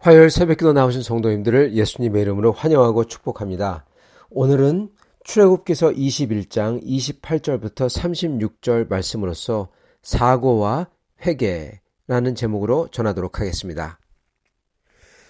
화요일 새벽기도 나오신 성도님들을 예수님의 이름으로 환영하고 축복합니다. 오늘은 출애굽기서 21장 28절부터 36절 말씀으로서 사고와 회개라는 제목으로 전하도록 하겠습니다.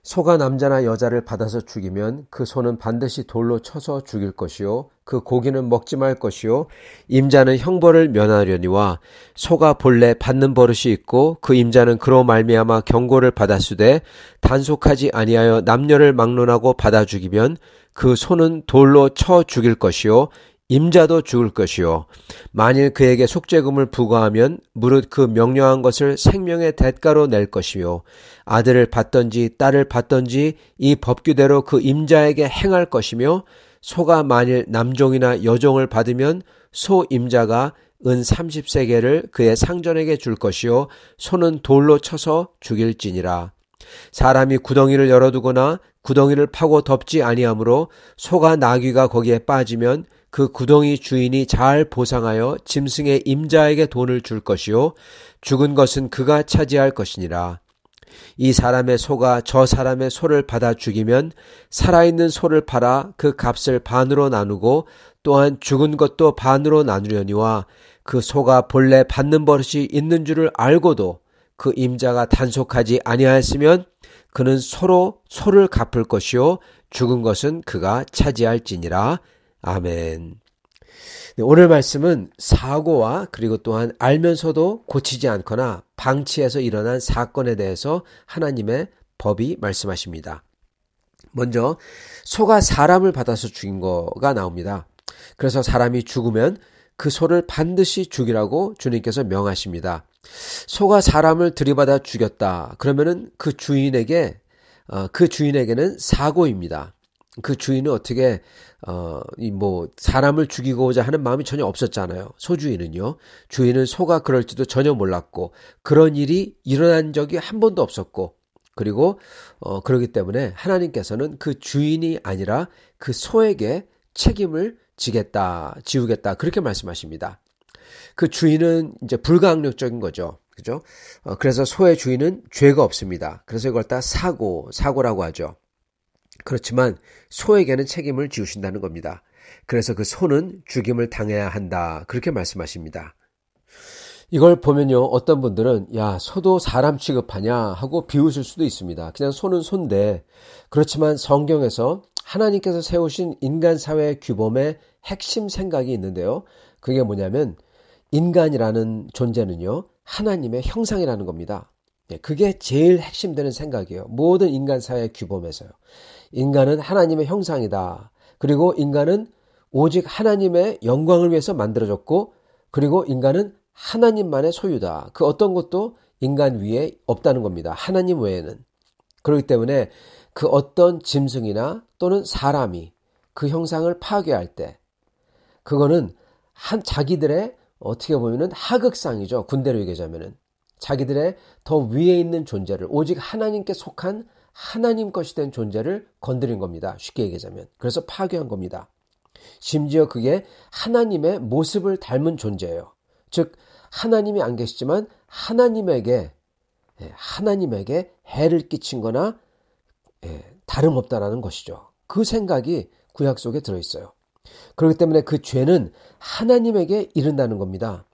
소가 남자나 여자를 받아서 죽이면 그 소는 반드시 돌로 쳐서 죽일 것이요 그 고기는 먹지 말 것이요 임자는 형벌을 면하려니와 소가 본래 받는 버릇이 있고 그 임자는 그로 말미암아 경고를 받았으되 단속하지 아니하여 남녀를 막론하고 받아 죽이면 그 소는 돌로 쳐 죽일 것이요 임자도 죽을 것이요 만일 그에게 속죄금을 부과하면 무릇 그 명령한 것을 생명의 대가로 낼 것이요 아들을 받든지 딸을 받든지 이 법규대로 그 임자에게 행할 것이며 소가 만일 남종이나 여종을 받으면 소 임자가 은 30세겔을 그의 상전에게 줄 것이요 소는 돌로 쳐서 죽일지니라. 사람이 구덩이를 열어두거나 구덩이를 파고 덮지 아니하므로 소가 나귀가 거기에 빠지면 그 구덩이 주인이 잘 보상하여 짐승의 임자에게 돈을 줄 것이요 죽은 것은 그가 차지할 것이니라. 이 사람의 소가 저 사람의 소를 받아 죽이면 살아있는 소를 팔아 그 값을 반으로 나누고 또한 죽은 것도 반으로 나누려니와 그 소가 본래 받는 버릇이 있는 줄을 알고도 그 임자가 단속하지 아니하였으면 그는 소를 갚을 것이요 죽은 것은 그가 차지할지니라. 아멘. 오늘 말씀은 사고와 그리고 또한 알면서도 고치지 않거나 방치해서 일어난 사건에 대해서 하나님의 법이 말씀하십니다. 먼저 소가 사람을 받아서 죽인 거가 나옵니다. 그래서 사람이 죽으면 그 소를 반드시 죽이라고 주님께서 명하십니다. 소가 사람을 들이받아 죽였다. 그러면은 그 주인에게는 사고입니다. 그 주인은 어떻게 사람을 죽이고자 하는 마음이 전혀 없었잖아요. 소주인은요. 주인은 소가 그럴지도 전혀 몰랐고 그런 일이 일어난 적이 한 번도 없었고 그리고 그렇기 때문에 하나님께서는 그 주인이 아니라 그 소에게 책임을 지우겠다 그렇게 말씀하십니다. 그 주인은 이제 불가항력적인 거죠. 그죠? 그래서 소의 주인은 죄가 없습니다. 그래서 이걸 다 사고라고 하죠. 그렇지만 소에게는 책임을 지우신다는 겁니다. 그래서 그 소는 죽임을 당해야 한다. 그렇게 말씀하십니다. 이걸 보면요. 어떤 분들은 야 소도 사람 취급하냐 하고 비웃을 수도 있습니다. 그냥 소는 소인데 그렇지만 성경에서 하나님께서 세우신 인간 사회의 규범의 핵심 생각이 있는데요. 그게 뭐냐면 인간이라는 존재는요. 하나님의 형상이라는 겁니다. 그게 제일 핵심되는 생각이에요. 모든 인간 사회의 규범에서요. 인간은 하나님의 형상이다. 그리고 인간은 오직 하나님의 영광을 위해서 만들어졌고 그리고 인간은 하나님만의 소유다. 그 어떤 것도 인간 위에 없다는 겁니다. 하나님 외에는. 그렇기 때문에 그 어떤 짐승이나 또는 사람이 그 형상을 파괴할 때 그거는 자기들의 어떻게 보면은 하극상이죠. 군대로 얘기하자면은. 자기들의 더 위에 있는 존재를 오직 하나님께 속한 하나님 것이 된 존재를 건드린 겁니다. 쉽게 얘기하자면. 그래서 파괴한 겁니다. 심지어 그게 하나님의 모습을 닮은 존재예요. 즉 하나님이 안 계시지만 하나님에게 해를 끼친 거나 다름없다라는 것이죠. 그 생각이 구약 속에 들어있어요. 그렇기 때문에 그 죄는 하나님에게 이른다는 겁니다.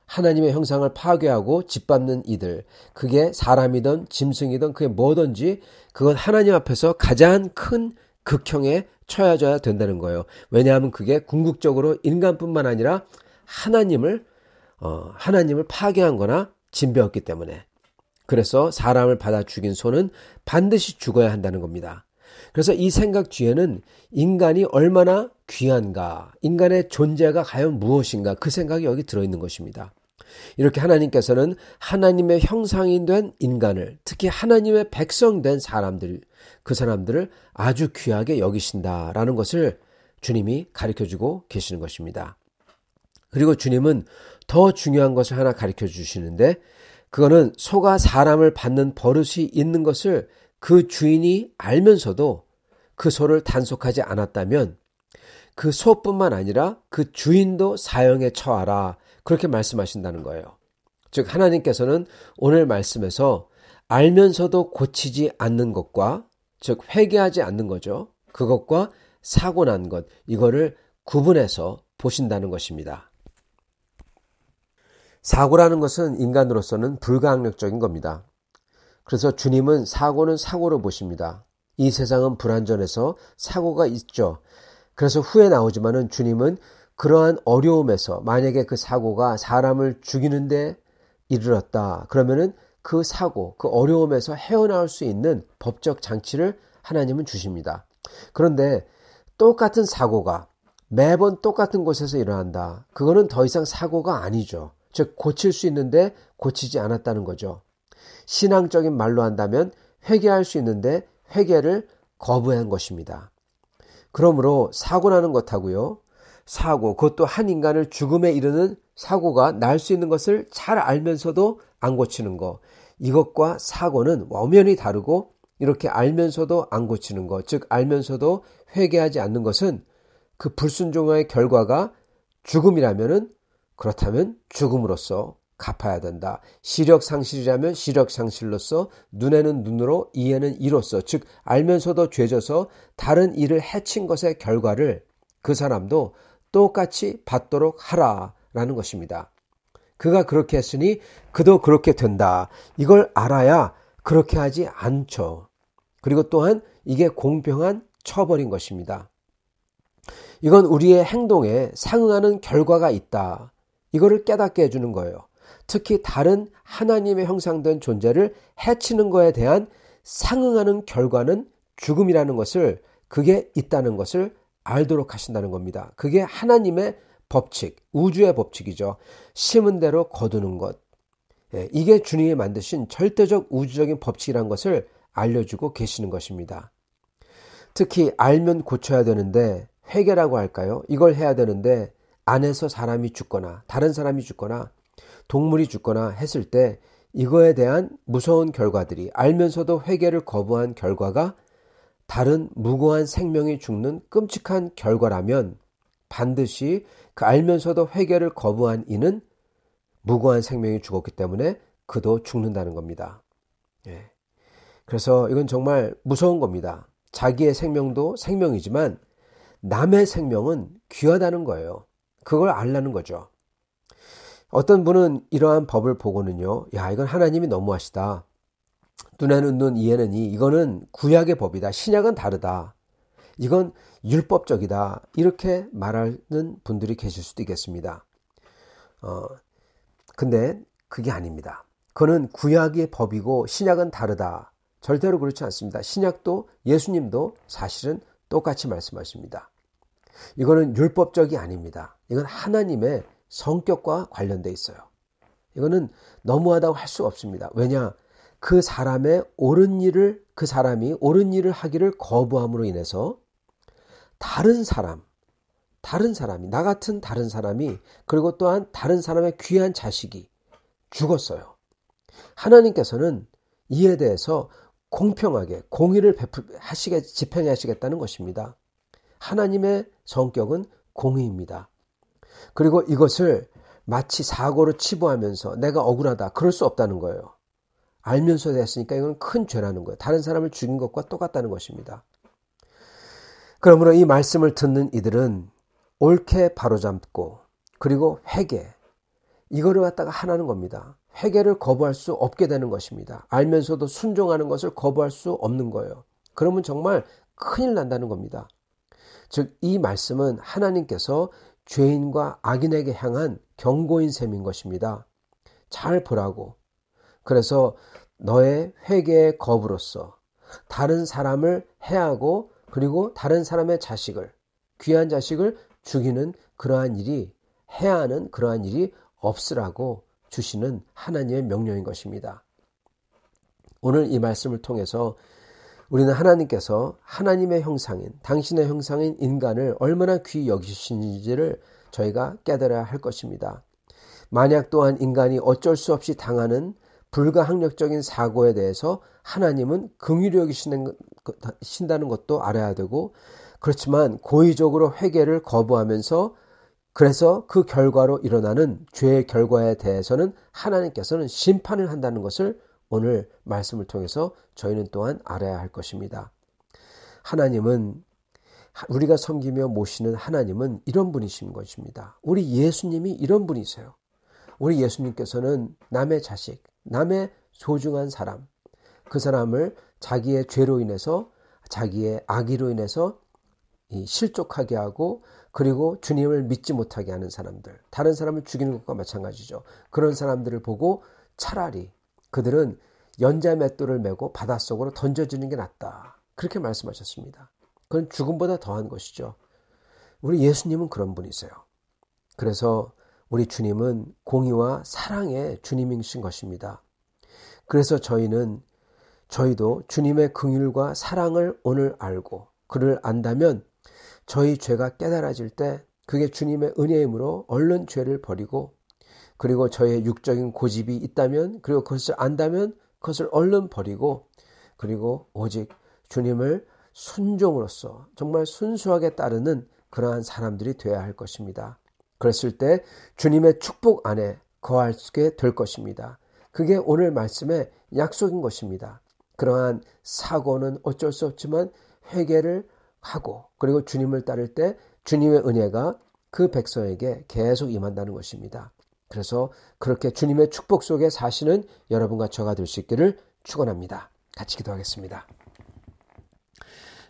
하나님의 형상을 파괴하고 짓밟는 이들, 그게 사람이든 짐승이든 그게 뭐든지 그건 하나님 앞에서 가장 큰 극형에 처해져야 된다는 거예요. 왜냐하면 그게 궁극적으로 인간뿐만 아니라 하나님을 파괴한 거나 진배했기 때문에. 그래서 사람을 받아 죽인 소는 반드시 죽어야 한다는 겁니다. 그래서 이 생각 뒤에는 인간이 얼마나 귀한가, 인간의 존재가 과연 무엇인가 그 생각이 여기 들어있는 것입니다. 이렇게 하나님께서는 하나님의 형상이 된 인간을 특히 하나님의 백성 된 사람들 그 사람들을 아주 귀하게 여기신다라는 것을 주님이 가르쳐주고 계시는 것입니다. 그리고 주님은 더 중요한 것을 하나 가르쳐 주시는데 그거는 소가 사람을 받는 버릇이 있는 것을 그 주인이 알면서도 그 소를 단속하지 않았다면 그 소뿐만 아니라 그 주인도 사형에 처하라 그렇게 말씀하신다는 거예요. 즉 하나님께서는 오늘 말씀에서 알면서도 고치지 않는 것과, 즉 회개하지 않는 거죠. 그것과 사고 난 것, 이거를 구분해서 보신다는 것입니다. 사고라는 것은 인간으로서는 불가항력적인 겁니다. 그래서 주님은 사고는 사고로 보십니다. 이 세상은 불완전해서 사고가 있죠. 그래서 후에 나오지만은 주님은 그러한 어려움에서 만약에 그 사고가 사람을 죽이는데 이르렀다. 그러면은 그 사고, 그 어려움에서 헤어나올 수 있는 법적 장치를 하나님은 주십니다. 그런데 똑같은 사고가 매번 똑같은 곳에서 일어난다. 그거는 더 이상 사고가 아니죠. 즉 고칠 수 있는데 고치지 않았다는 거죠. 신앙적인 말로 한다면 회개할 수 있는데 회개를 거부한 것입니다. 그러므로 사고 나는 것하고요. 사고, 그것도 한 인간을 죽음에 이르는 사고가 날 수 있는 것을 잘 알면서도 안 고치는 것. 이것과 사고는 엄연히 다르고 이렇게 알면서도 안 고치는 것, 즉 알면서도 회개하지 않는 것은 그 불순종의 결과가 죽음이라면은 그렇다면 죽음으로써 갚아야 된다. 시력상실이라면 시력상실로서, 눈에는 눈으로, 이에는 이로써, 즉 알면서도 죄져서 다른 이를 해친 것의 결과를 그 사람도 똑같이 받도록 하라라는 것입니다. 그가 그렇게 했으니 그도 그렇게 된다. 이걸 알아야 그렇게 하지 않죠. 그리고 또한 이게 공평한 처벌인 것입니다. 이건 우리의 행동에 상응하는 결과가 있다. 이거를 깨닫게 해주는 거예요. 특히 다른 하나님의 형상된 존재를 해치는 것에 대한 상응하는 결과는 죽음이라는 것을, 그게 있다는 것을 알도록 하신다는 겁니다. 그게 하나님의 법칙, 우주의 법칙이죠. 심은 대로 거두는 것. 이게 주님이 만드신 절대적 우주적인 법칙이라는 것을 알려주고 계시는 것입니다. 특히 알면 고쳐야 되는데, 회개라고 할까요? 이걸 해야 되는데 안에서 사람이 죽거나 다른 사람이 죽거나 동물이 죽거나 했을 때 이거에 대한 무서운 결과들이, 알면서도 회개를 거부한 결과가 다른 무고한 생명이 죽는 끔찍한 결과라면 반드시 그 알면서도 회개를 거부한 이는 무고한 생명이 죽었기 때문에 그도 죽는다는 겁니다. 그래서 이건 정말 무서운 겁니다. 자기의 생명도 생명이지만 남의 생명은 귀하다는 거예요. 그걸 알라는 거죠. 어떤 분은 이러한 법을 보고는요, 야, 이건 하나님이 너무하시다. 눈에는 눈, 이에는 이. 이거는 구약의 법이다. 신약은 다르다. 이건 율법적이다. 이렇게 말하는 분들이 계실 수도 있겠습니다. 근데 그게 아닙니다. 그거는 구약의 법이고 신약은 다르다. 절대로 그렇지 않습니다. 신약도 예수님도 사실은 똑같이 말씀하십니다. 이거는 율법적이 아닙니다. 이건 하나님의 성격과 관련돼 있어요. 이거는 너무하다고 할 수 없습니다. 왜냐? 그 사람의 옳은 일을, 그 사람이 옳은 일을 하기를 거부함으로 인해서 다른 사람이, 나 같은 다른 사람이, 그리고 또한 다른 사람의 귀한 자식이 죽었어요. 하나님께서는 이에 대해서 공평하게 공의를 집행하시겠다는 것입니다. 하나님의 성격은 공의입니다. 그리고 이것을 마치 사고로 치부하면서 내가 억울하다, 그럴 수 없다는 거예요. 알면서 됐으니까 이건 큰 죄라는 거예요. 다른 사람을 죽인 것과 똑같다는 것입니다. 그러므로 이 말씀을 듣는 이들은 옳게 바로잡고 그리고 회개, 이거를 갖다가 하라는 겁니다. 회개를 거부할 수 없게 되는 것입니다. 알면서도 순종하는 것을 거부할 수 없는 거예요. 그러면 정말 큰일 난다는 겁니다. 즉 이 말씀은 하나님께서 죄인과 악인에게 향한 경고인 셈인 것입니다. 잘 보라고. 그래서 너의 회개의 거부로서 다른 사람을 해하고 그리고 다른 사람의 자식을, 귀한 자식을 죽이는 그러한 일이, 해하는 그러한 일이 없으라고 주시는 하나님의 명령인 것입니다. 오늘 이 말씀을 통해서 우리는 하나님께서 하나님의 형상인, 당신의 형상인 인간을 얼마나 귀히 여기시는지를 저희가 깨달아야 할 것입니다. 만약 또한 인간이 어쩔 수 없이 당하는 불가항력적인 사고에 대해서 하나님은 긍휼히 여기신다는 것도 알아야 되고, 그렇지만 고의적으로 회개를 거부하면서 그래서 그 결과로 일어나는 죄의 결과에 대해서는 하나님께서는 심판을 한다는 것을 오늘 말씀을 통해서 저희는 또한 알아야 할 것입니다. 하나님은 우리가 섬기며 모시는 하나님은 이런 분이신 것입니다. 우리 예수님이 이런 분이세요. 우리 예수님께서는 남의 자식, 남의 소중한 사람, 그 사람을 자기의 죄로 인해서 자기의 악의로 인해서 실족하게 하고 그리고 주님을 믿지 못하게 하는 사람들, 다른 사람을 죽이는 것과 마찬가지죠. 그런 사람들을 보고 차라리 그들은 연자맷돌을 메고 바닷속으로 던져지는 게 낫다. 그렇게 말씀하셨습니다. 그건 죽음보다 더한 것이죠. 우리 예수님은 그런 분이세요. 그래서 우리 주님은 공의와 사랑의 주님이신 것입니다. 그래서 저희도 주님의 긍휼과 사랑을 오늘 알고 그를 안다면 저희 죄가 깨달아질 때 그게 주님의 은혜이므로 얼른 죄를 버리고 그리고 저의 육적인 고집이 있다면 그리고 그것을 안다면 그것을 얼른 버리고 그리고 오직 주님을 순종으로서 정말 순수하게 따르는 그러한 사람들이 되어야 할 것입니다. 그랬을 때 주님의 축복 안에 거하게 될 것입니다. 그게 오늘 말씀의 약속인 것입니다. 그러한 사고는 어쩔 수 없지만 회개를 하고 그리고 주님을 따를 때 주님의 은혜가 그 백성에게 계속 임한다는 것입니다. 그래서 그렇게 주님의 축복 속에 사시는 여러분과 저가 될 수 있기를 축원합니다. 같이 기도하겠습니다.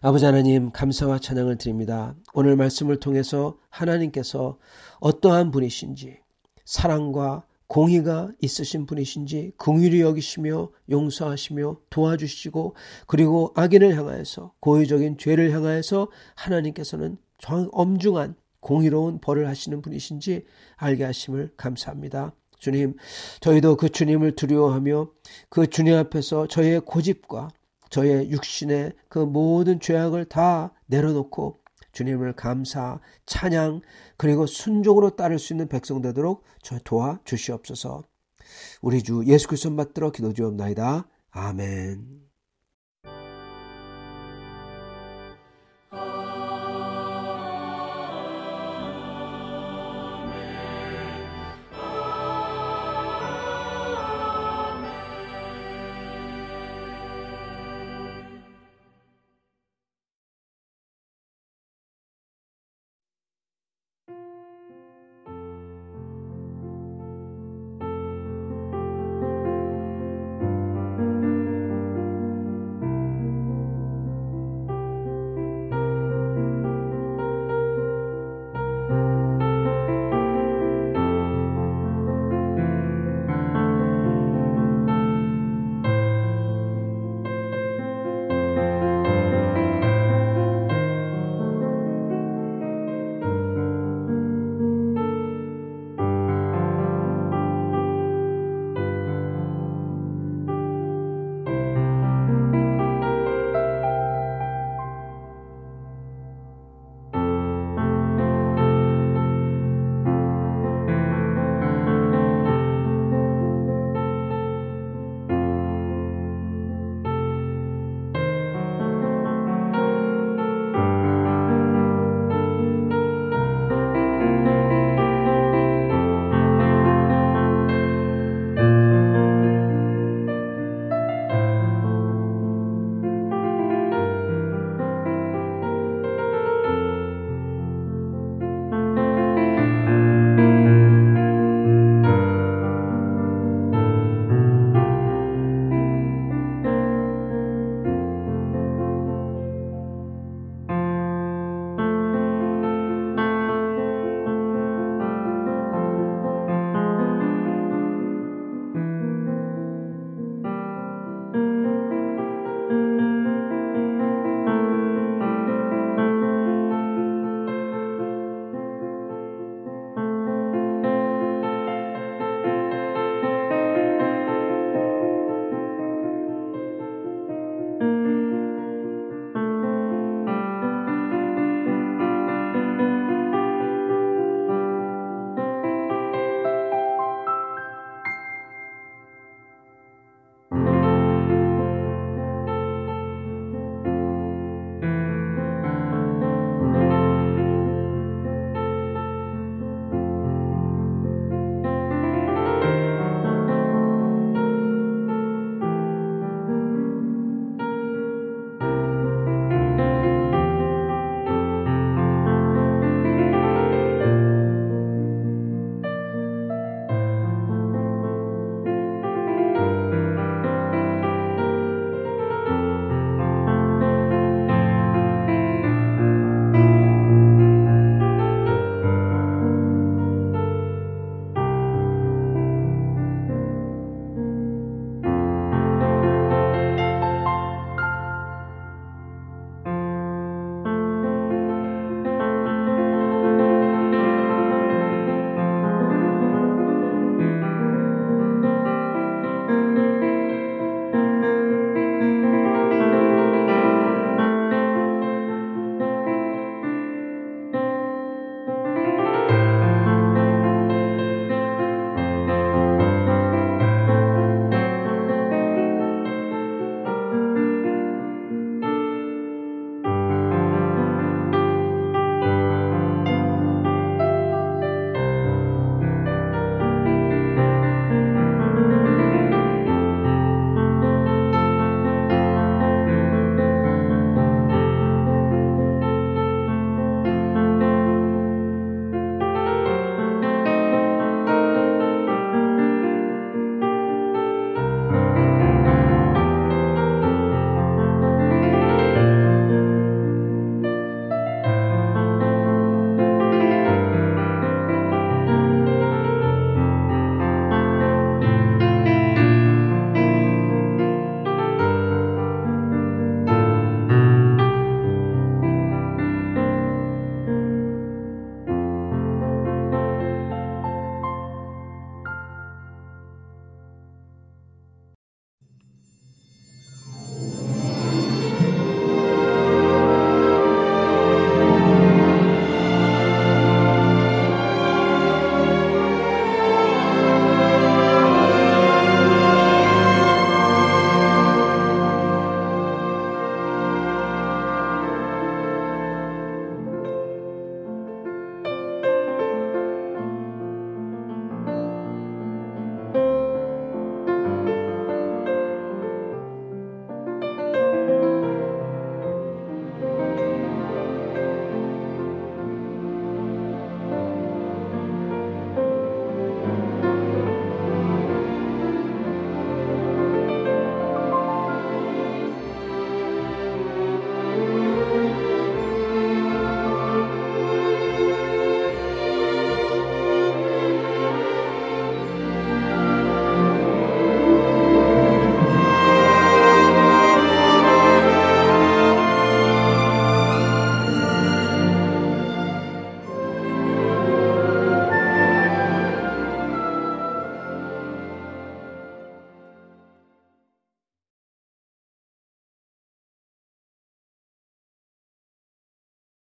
아버지 하나님 감사와 찬양을 드립니다. 오늘 말씀을 통해서 하나님께서 어떠한 분이신지 사랑과 공의가 있으신 분이신지 긍휼히 여기시며 용서하시며 도와주시고 그리고 악인을 향하여서 고의적인 죄를 향하여서 하나님께서는 엄중한 공의로운 벌을 하시는 분이신지 알게 하심을 감사합니다. 주님, 저희도 그 주님을 두려워하며 그 주님 앞에서 저희의 고집과 저의 육신의 그 모든 죄악을 다 내려놓고 주님을 감사, 찬양, 그리고 순종으로 따를 수 있는 백성 되도록 저 도와주시옵소서. 우리 주 예수 그리스도 받들어 기도드리옵나이다. 아멘.